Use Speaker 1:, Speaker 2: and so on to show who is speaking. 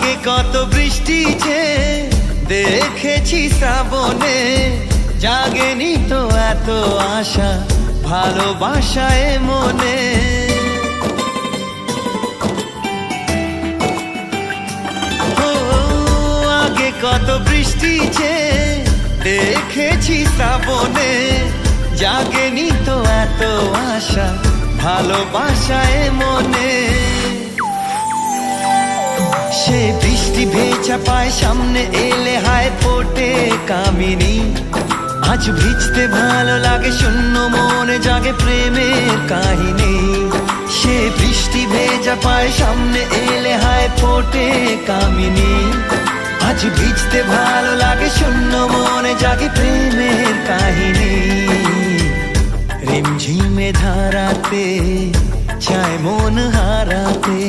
Speaker 1: আগে কত বৃষ্টি যে দেখেছি শ্রাবণে, জাগেনি তো এত আশা ভালোবাসায় মনে। ও আগে কত বৃষ্টি যে দেখেছি শ্রাবণে, জাগেনি তো এত আশা ভালোবাসায় মনে। সে বৃষ্টি ভেজা পায় সামনে এলে হায় ফোটে কামিনী। আজ ভিজতে ভালো লাগে শূন্য মনে জাগে প্রেমের কাহিনী। সে বৃষ্টি ভেজা পায় সামনে এলে হায় ফোটে কামিনী। আজ ভিজতে ভালো লাগে শূন্য মনে জাগে প্রেমের কাহিনী। রিমঝিমে ধারাতে চায় মন হারাতে।